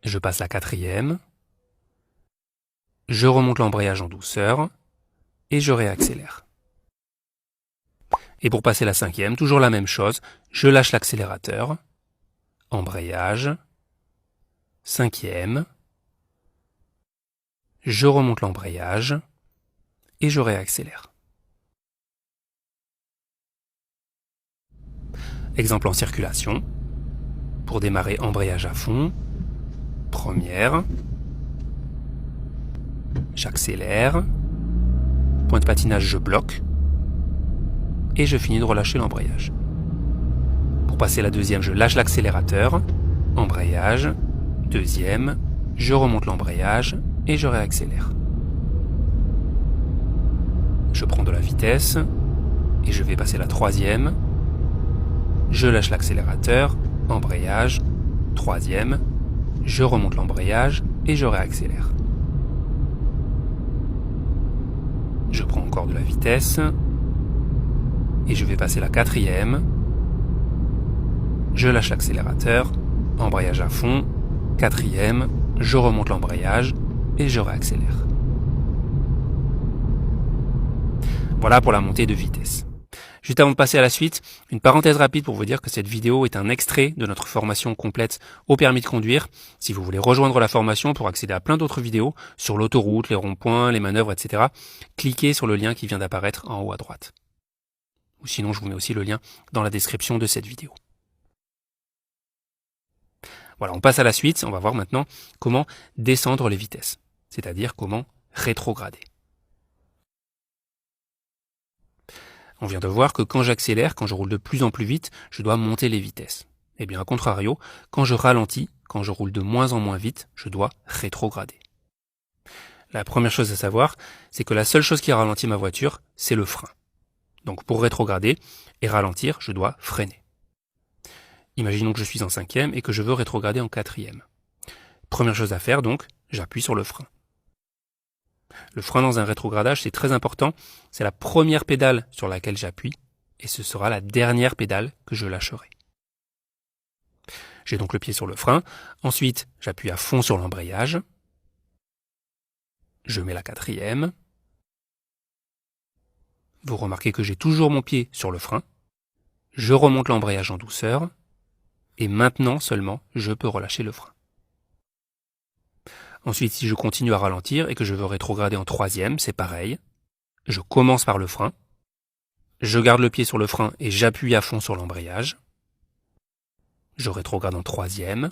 je passe la quatrième, je remonte l'embrayage en douceur et je réaccélère. Et pour passer la cinquième, toujours la même chose, je lâche l'accélérateur, embrayage, cinquième, je remonte l'embrayage et je réaccélère. Exemple en circulation. Pour démarrer, embrayage à fond, première, j'accélère, point de patinage, je bloque, et je finis de relâcher l'embrayage. Pour passer la deuxième, je lâche l'accélérateur, embrayage, deuxième, je remonte l'embrayage et je réaccélère. Je prends de la vitesse et je vais passer la troisième, je lâche l'accélérateur, embrayage, troisième, je remonte l'embrayage et je réaccélère. Je prends encore de la vitesse et je vais passer la quatrième, je lâche l'accélérateur, embrayage à fond, quatrième, je remonte l'embrayage et je réaccélère. Voilà pour la montée de vitesse. Juste avant de passer à la suite, une parenthèse rapide pour vous dire que cette vidéo est un extrait de notre formation complète au permis de conduire. Si vous voulez rejoindre la formation pour accéder à plein d'autres vidéos sur l'autoroute, les ronds-points, les manœuvres, etc., cliquez sur le lien qui vient d'apparaître en haut à droite. Ou sinon, je vous mets aussi le lien dans la description de cette vidéo. Voilà, on passe à la suite. On va voir maintenant comment descendre les vitesses, c'est-à-dire comment rétrograder. On vient de voir que quand j'accélère, quand je roule de plus en plus vite, je dois monter les vitesses. Eh bien, à contrario, quand je ralentis, quand je roule de moins en moins vite, je dois rétrograder. La première chose à savoir, c'est que la seule chose qui ralentit ma voiture, c'est le frein. Donc pour rétrograder et ralentir, je dois freiner. Imaginons que je suis en cinquième et que je veux rétrograder en quatrième. Première chose à faire donc, j'appuie sur le frein. Le frein dans un rétrogradage, c'est très important. C'est la première pédale sur laquelle j'appuie et ce sera la dernière pédale que je lâcherai. J'ai donc le pied sur le frein. Ensuite, j'appuie à fond sur l'embrayage. Je mets la quatrième. Vous remarquez que j'ai toujours mon pied sur le frein. Je remonte l'embrayage en douceur. Et maintenant seulement, je peux relâcher le frein. Ensuite, si je continue à ralentir et que je veux rétrograder en troisième, c'est pareil. Je commence par le frein. Je garde le pied sur le frein et j'appuie à fond sur l'embrayage. Je rétrograde en troisième.